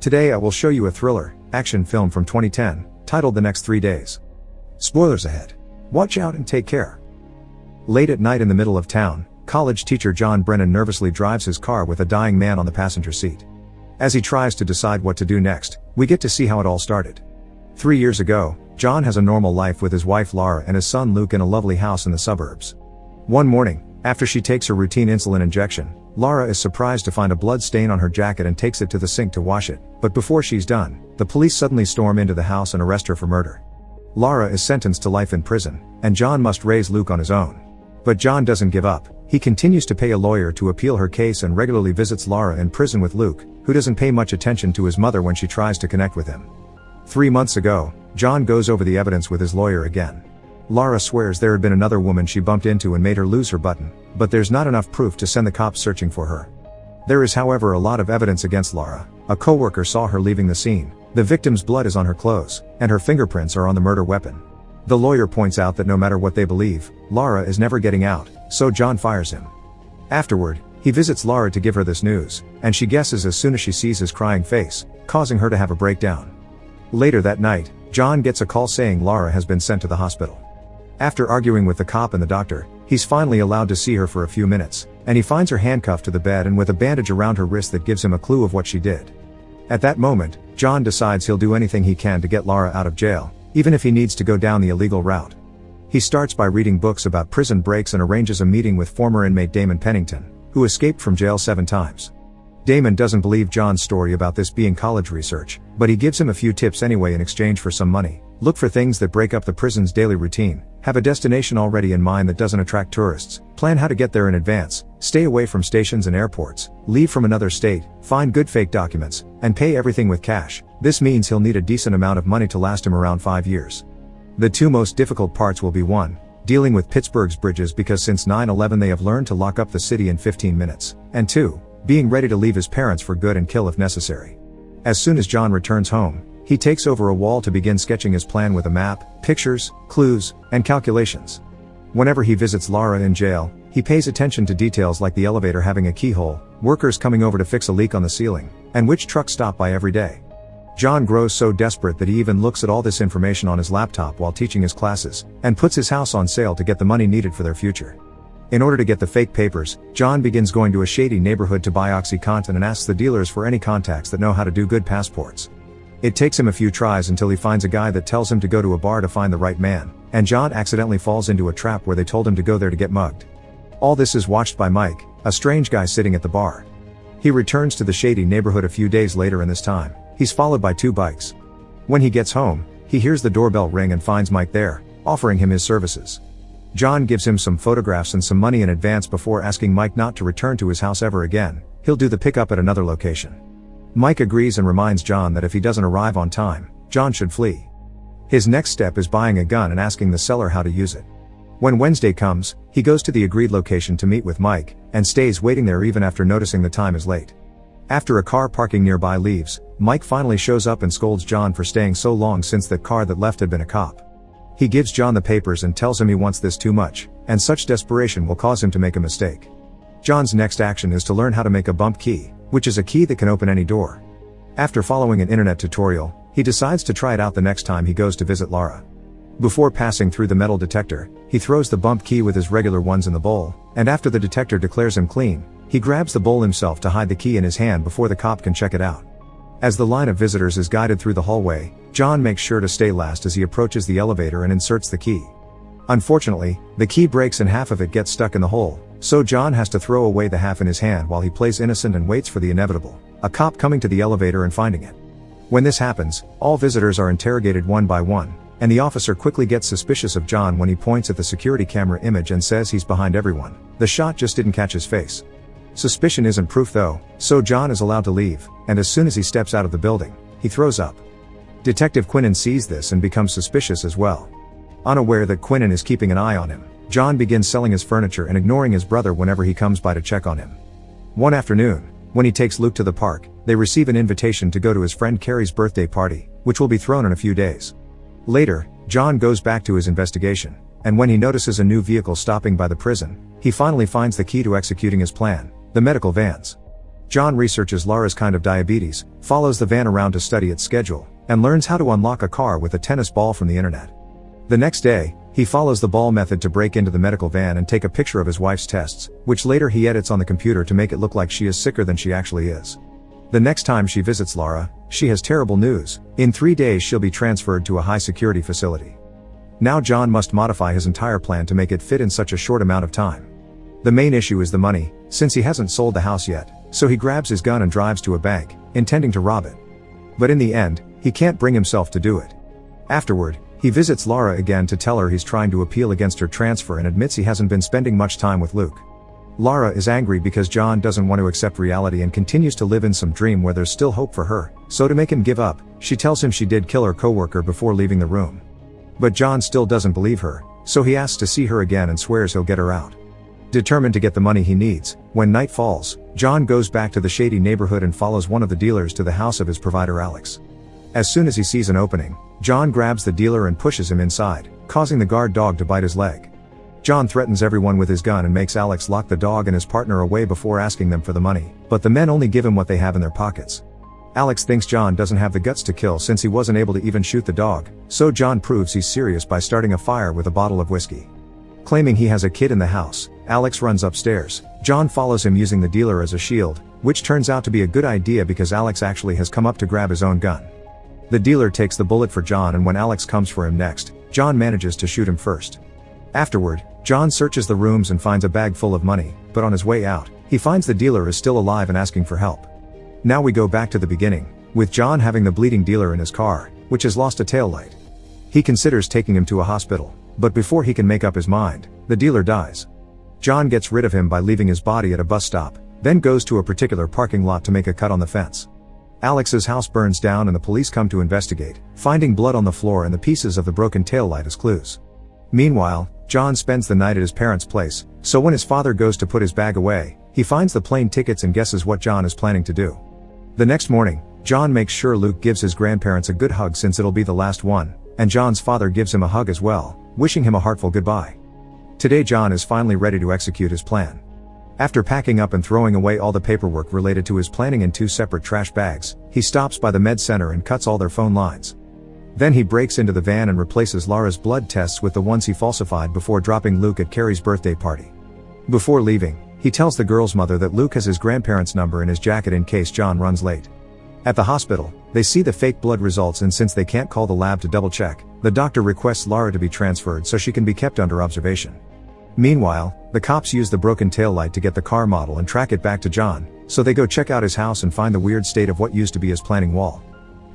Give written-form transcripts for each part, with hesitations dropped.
Today I will show you a thriller, action film from 2010, titled The Next 3 Days. Spoilers ahead. Watch out and take care. Late at night in the middle of town, college teacher John Brennan nervously drives his car with a dying man on the passenger seat. As he tries to decide what to do next, we get to see how it all started. 3 years ago, John has a normal life with his wife Lara and his son Luke in a lovely house in the suburbs. One morning, after she takes her routine insulin injection, Lara is surprised to find a blood stain on her jacket and takes it to the sink to wash it, but before she's done, the police suddenly storm into the house and arrest her for murder. Lara is sentenced to life in prison, and John must raise Luke on his own. But John doesn't give up. He continues to pay a lawyer to appeal her case and regularly visits Lara in prison with Luke, who doesn't pay much attention to his mother when she tries to connect with him. 3 months ago, John goes over the evidence with his lawyer again. Lara swears there had been another woman she bumped into and made her lose her button, but there's not enough proof to send the cops searching for her. There is however a lot of evidence against Lara. A coworker saw her leaving the scene, the victim's blood is on her clothes, and her fingerprints are on the murder weapon. The lawyer points out that no matter what they believe, Lara is never getting out, so John fires him. Afterward, he visits Lara to give her this news, and she guesses as soon as she sees his crying face, causing her to have a breakdown. Later that night, John gets a call saying Lara has been sent to the hospital. After arguing with the cop and the doctor, he's finally allowed to see her for a few minutes, and he finds her handcuffed to the bed and with a bandage around her wrist that gives him a clue of what she did. At that moment, John decides he'll do anything he can to get Lara out of jail, even if he needs to go down the illegal route. He starts by reading books about prison breaks and arranges a meeting with former inmate Damon Pennington, who escaped from jail 7 times. Damon doesn't believe John's story about this being college research, but he gives him a few tips anyway in exchange for some money. Look for things that break up the prison's daily routine, have a destination already in mind that doesn't attract tourists, plan how to get there in advance, stay away from stations and airports, leave from another state, find good fake documents, and pay everything with cash. This means he'll need a decent amount of money to last him around 5 years. The 2 most difficult parts will be 1, dealing with Pittsburgh's bridges because since 9/11 they have learned to lock up the city in 15 minutes, and 2, being ready to leave his parents for good and kill if necessary. As soon as John returns home, he takes over a wall to begin sketching his plan with a map, pictures, clues, and calculations. Whenever he visits Lara in jail, he pays attention to details like the elevator having a keyhole, workers coming over to fix a leak on the ceiling, and which trucks stop by every day. John grows so desperate that he even looks at all this information on his laptop while teaching his classes, and puts his house on sale to get the money needed for their future. In order to get the fake papers, John begins going to a shady neighborhood to buy OxyContin and asks the dealers for any contacts that know how to do good passports. It takes him a few tries until he finds a guy that tells him to go to a bar to find the right man, and John accidentally falls into a trap where they told him to go there to get mugged. All this is watched by Mike, a strange guy sitting at the bar. He returns to the shady neighborhood a few days later and this time, he's followed by 2 bikes. When he gets home, he hears the doorbell ring and finds Mike there, offering him his services. John gives him some photographs and some money in advance before asking Mike not to return to his house ever again. He'll do the pickup at another location. Mike agrees and reminds John that if he doesn't arrive on time, John should flee. His next step is buying a gun and asking the seller how to use it. When Wednesday comes, he goes to the agreed location to meet with Mike, and stays waiting there even after noticing the time is late. After a car parking nearby leaves, Mike finally shows up and scolds John for staying so long since that car that left had been a cop. He gives John the papers and tells him he wants this too much, and such desperation will cause him to make a mistake. John's next action is to learn how to make a bump key, which is a key that can open any door. After following an internet tutorial, he decides to try it out the next time he goes to visit Lara. Before passing through the metal detector, he throws the bump key with his regular ones in the bowl, and after the detector declares him clean, he grabs the bowl himself to hide the key in his hand before the cop can check it out. As the line of visitors is guided through the hallway, John makes sure to stay last as he approaches the elevator and inserts the key. Unfortunately, the key breaks and half of it gets stuck in the hole, so John has to throw away the half in his hand while he plays innocent and waits for the inevitable, a cop coming to the elevator and finding it. When this happens, all visitors are interrogated one by one, and the officer quickly gets suspicious of John when he points at the security camera image and says he's behind everyone. The shot just didn't catch his face. Suspicion isn't proof though, so John is allowed to leave, and as soon as he steps out of the building, he throws up. Detective Quinnan sees this and becomes suspicious as well. Unaware that Quinnan is keeping an eye on him, John begins selling his furniture and ignoring his brother whenever he comes by to check on him. One afternoon, when he takes Luke to the park, they receive an invitation to go to his friend Carrie's birthday party, which will be thrown in a few days. Later, John goes back to his investigation, and when he notices a new vehicle stopping by the prison, he finally finds the key to executing his plan, the medical vans. John researches Lara's kind of diabetes, follows the van around to study its schedule, and learns how to unlock a car with a tennis ball from the internet. The next day, he follows the ball method to break into the medical van and take a picture of his wife's tests, which later he edits on the computer to make it look like she is sicker than she actually is. The next time she visits Lara, she has terrible news. In 3 days she'll be transferred to a high-security facility. Now John must modify his entire plan to make it fit in such a short amount of time. The main issue is the money, since he hasn't sold the house yet, so he grabs his gun and drives to a bank, intending to rob it. But in the end, he can't bring himself to do it. Afterward, he visits Lara again to tell her he's trying to appeal against her transfer and admits he hasn't been spending much time with Luke. Lara is angry because John doesn't want to accept reality and continues to live in some dream where there's still hope for her, so to make him give up, she tells him she did kill her coworker before leaving the room. But John still doesn't believe her, so he asks to see her again and swears he'll get her out. Determined to get the money he needs, when night falls, John goes back to the shady neighborhood and follows one of the dealers to the house of his provider Alex. As soon as he sees an opening, John grabs the dealer and pushes him inside, causing the guard dog to bite his leg. John threatens everyone with his gun and makes Alex lock the dog and his partner away before asking them for the money, but the men only give him what they have in their pockets. Alex thinks John doesn't have the guts to kill since he wasn't able to even shoot the dog, so John proves he's serious by starting a fire with a bottle of whiskey. Claiming he has a kid in the house, Alex runs upstairs. John follows him using the dealer as a shield, which turns out to be a good idea because Alex actually has come up to grab his own gun. The dealer takes the bullet for John, and when Alex comes for him next, John manages to shoot him first. Afterward, John searches the rooms and finds a bag full of money, but on his way out, he finds the dealer is still alive and asking for help. Now we go back to the beginning, with John having the bleeding dealer in his car, which has lost a taillight. He considers taking him to a hospital, but before he can make up his mind, the dealer dies. John gets rid of him by leaving his body at a bus stop, then goes to a particular parking lot to make a cut on the fence. Alex's house burns down and the police come to investigate, finding blood on the floor and the pieces of the broken taillight as clues. Meanwhile, John spends the night at his parents' place, so when his father goes to put his bag away, he finds the plane tickets and guesses what John is planning to do. The next morning, John makes sure Luke gives his grandparents a good hug since it'll be the last one, and John's father gives him a hug as well, wishing him a heartful goodbye. Today John is finally ready to execute his plan. After packing up and throwing away all the paperwork related to his planning in 2 separate trash bags, he stops by the med center and cuts all their phone lines. Then he breaks into the van and replaces Lara's blood tests with the ones he falsified before dropping Luke at Carrie's birthday party. Before leaving, he tells the girl's mother that Luke has his grandparents' number in his jacket in case John runs late. At the hospital, they see the fake blood results, and since they can't call the lab to double check, the doctor requests Lara to be transferred so she can be kept under observation. Meanwhile, the cops use the broken taillight to get the car model and track it back to John, so they go check out his house and find the weird state of what used to be his planning wall.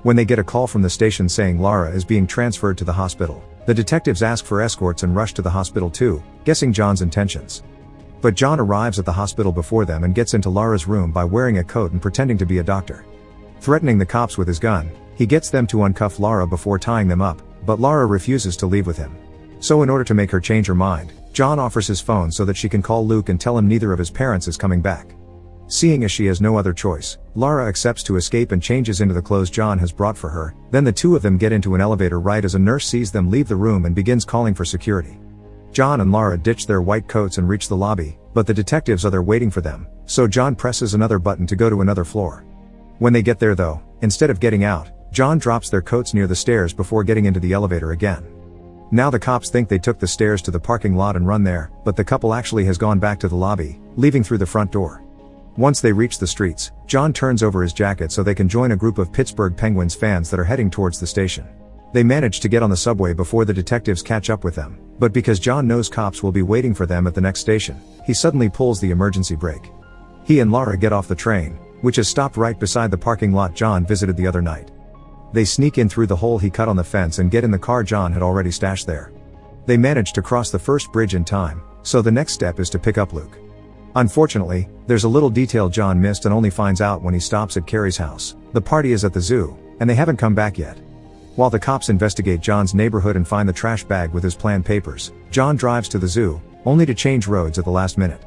When they get a call from the station saying Lara is being transferred to the hospital, the detectives ask for escorts and rush to the hospital too, guessing John's intentions. But John arrives at the hospital before them and gets into Lara's room by wearing a coat and pretending to be a doctor. Threatening the cops with his gun, he gets them to uncuff Lara before tying them up, but Lara refuses to leave with him. So in order to make her change her mind, John offers his phone so that she can call Luke and tell him neither of his parents is coming back. Seeing as she has no other choice, Lara accepts to escape and changes into the clothes John has brought for her. Then the two of them get into an elevator right as a nurse sees them leave the room and begins calling for security. John and Lara ditch their white coats and reach the lobby, but the detectives are there waiting for them, so John presses another button to go to another floor. When they get there though, instead of getting out, John drops their coats near the stairs before getting into the elevator again. Now the cops think they took the stairs to the parking lot and run there, but the couple actually has gone back to the lobby, leaving through the front door. Once they reach the streets, John turns over his jacket so they can join a group of Pittsburgh Penguins fans that are heading towards the station. They manage to get on the subway before the detectives catch up with them, but because John knows cops will be waiting for them at the next station, he suddenly pulls the emergency brake. He and Lara get off the train, which has stopped right beside the parking lot John visited the other night. They sneak in through the hole he cut on the fence and get in the car John had already stashed there. They manage to cross the first bridge in time, so the next step is to pick up Luke. Unfortunately, there's a little detail John missed and only finds out when he stops at Carrie's house. The party is at the zoo, and they haven't come back yet. While the cops investigate John's neighborhood and find the trash bag with his planned papers, John drives to the zoo, only to change roads at the last minute.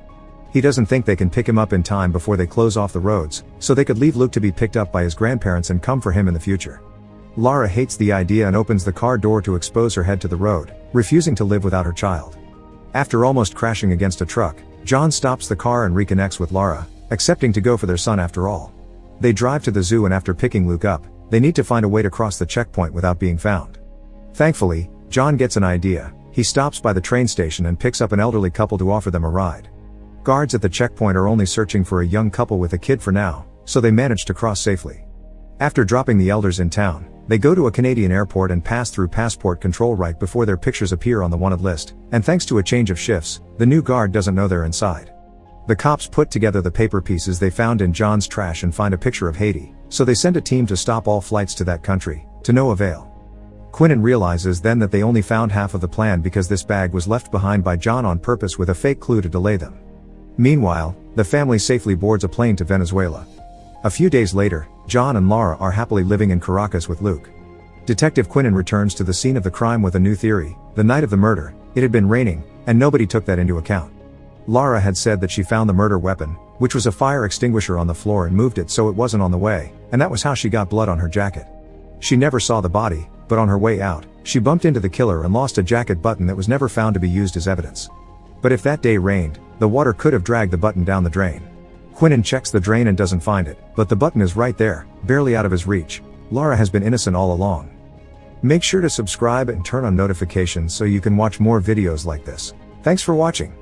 He doesn't think they can pick him up in time before they close off the roads, so they could leave Luke to be picked up by his grandparents and come for him in the future. Lara hates the idea and opens the car door to expose her head to the road, refusing to live without her child. After almost crashing against a truck, John stops the car and reconnects with Lara, accepting to go for their son after all. They drive to the zoo, and after picking Luke up, they need to find a way to cross the checkpoint without being found. Thankfully, John gets an idea. He stops by the train station and picks up an elderly couple to offer them a ride. Guards at the checkpoint are only searching for a young couple with a kid for now, so they manage to cross safely. After dropping the elders in town, they go to a Canadian airport and pass through passport control right before their pictures appear on the wanted list, and thanks to a change of shifts, the new guard doesn't know they're inside. The cops put together the paper pieces they found in John's trash and find a picture of Haiti, so they send a team to stop all flights to that country, to no avail. Quinnen realizes then that they only found half of the plan because this bag was left behind by John on purpose with a fake clue to delay them. Meanwhile, the family safely boards a plane to Venezuela. A few days later, John and Lara are happily living in Caracas with Luke. Detective Quinnen returns to the scene of the crime with a new theory. The night of the murder, it had been raining, and nobody took that into account. Lara had said that she found the murder weapon, which was a fire extinguisher, on the floor and moved it so it wasn't on the way, and that was how she got blood on her jacket. She never saw the body, but on her way out, she bumped into the killer and lost a jacket button that was never found to be used as evidence. But if that day rained, the water could have dragged the button down the drain. Quinnen checks the drain and doesn't find it, but the button is right there, barely out of his reach. Lara has been innocent all along. Make sure to subscribe and turn on notifications so you can watch more videos like this. Thanks for watching.